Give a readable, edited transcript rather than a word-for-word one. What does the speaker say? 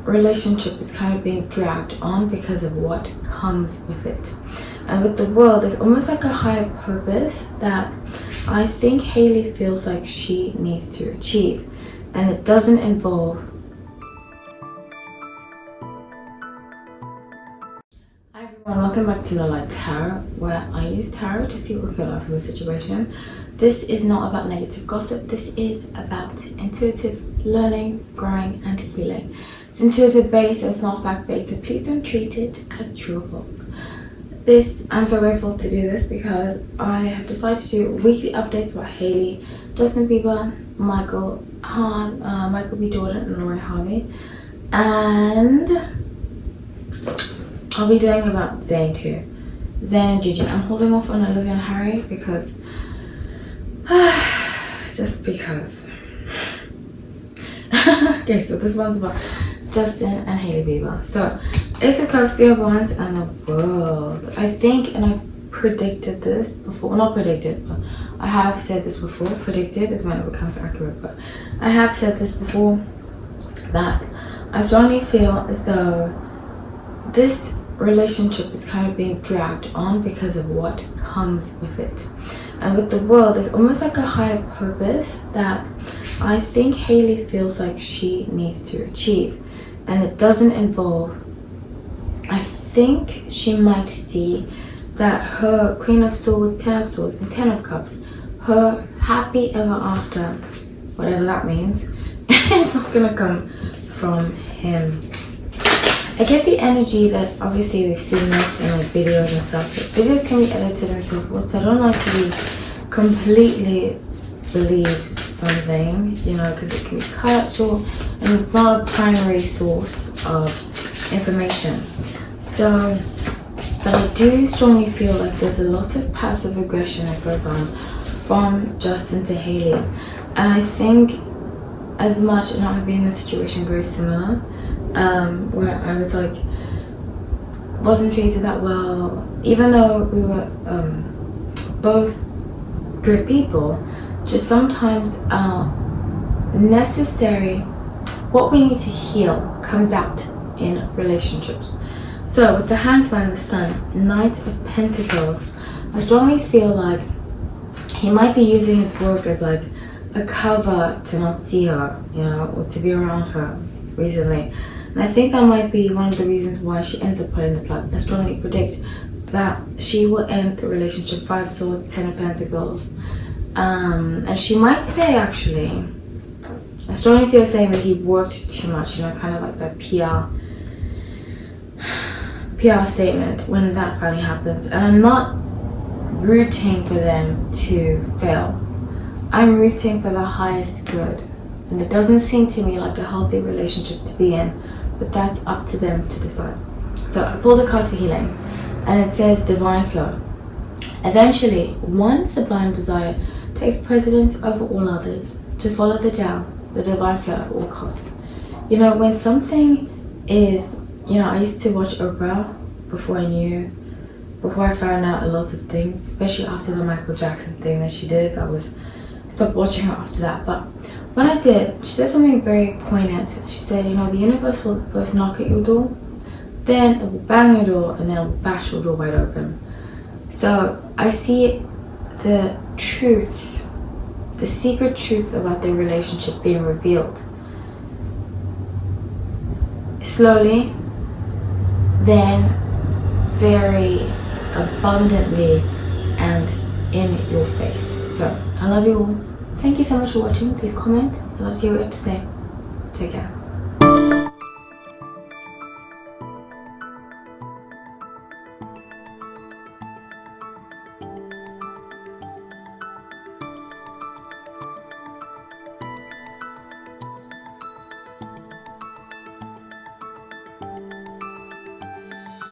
relationship is kind of being dragged on because of what comes with it. And with the world, there's almost like a higher purpose that I think Hailey feels like she needs to achieve. And it doesn't involve... Hi everyone, welcome back to No Light Tarot, where I use tarot to see what we can learn from a situation. This is not about negative gossip, this is about intuitive learning, growing and healing. It's intuitive based, so it's not fact based, so please don't treat it as true or false. I'm so grateful to do this because I have decided to do weekly updates about Hailey, Justin Bieber, Michael B. Jordan and Lori Harvey, and I'll be doing about Zayn too. Zayn and Gigi. I'm holding off on Olivia and Harry because just because. Okay, so this one's about Justin and Hailey Bieber. So Ace of Cups, Three of Wands, and the World. I think, and I've predicted this before, not predicted, but I have said this before. Predicted is when it becomes accurate, but I have said this before, that I strongly feel as though this relationship is kind of being dragged on because of what comes with it. And with the World, there's almost like a higher purpose that I think Hailey feels like she needs to achieve. And it doesn't involve... I think she might see that her Queen of Swords, Ten of Swords, and Ten of Cups, her happy ever after, whatever that means, it's not gonna come from him. I get the energy that obviously we've seen this in like videos and stuff. Videos can be edited and so forth, so I don't like to completely believe something, you know, because it can be cut short and it's not a primary source of information. So, but I do strongly feel like there's a lot of passive aggression that goes on from Justin to Hailey. And I think as much, and I've been in a situation very similar, where I was like, wasn't treated that well, even though we were both good people, just sometimes necessary, what we need to heal comes out in relationships. So with the Hanged Man, the Sun, Knight of Pentacles, I strongly feel like he might be using his work as like a cover to not see her, you know, or to be around her recently. And I think that might be one of the reasons why she ends up pulling the plug. I strongly predict that she will end the relationship. Five of Swords, Ten of Pentacles. And she might say, actually, I strongly see her saying that he worked too much, you know, kind of like that PR statement when that finally happens. And I'm not rooting for them to fail. I'm rooting for the highest good. And it doesn't seem to me like a healthy relationship to be in, but that's up to them to decide. So I pulled a card for healing, and it says divine flow. Eventually, one sublime desire takes precedence over all others, to follow the Tao, the divine flow at all costs. You know, when something is, you know, I used to watch Oprah before I found out a lot of things, especially after the Michael Jackson thing that she did. I stopped watching her after that, but when I did, she said something very poignant. She said, you know, the universe will first knock at your door, then it will bang your door, and then it will bash your door wide open. So I see the truths, the secret truths about their relationship being revealed. Slowly, then very abundantly and in your face. So I love you all. Thank you so much for watching. Please comment. I'd love to hear what you have to say. Take care.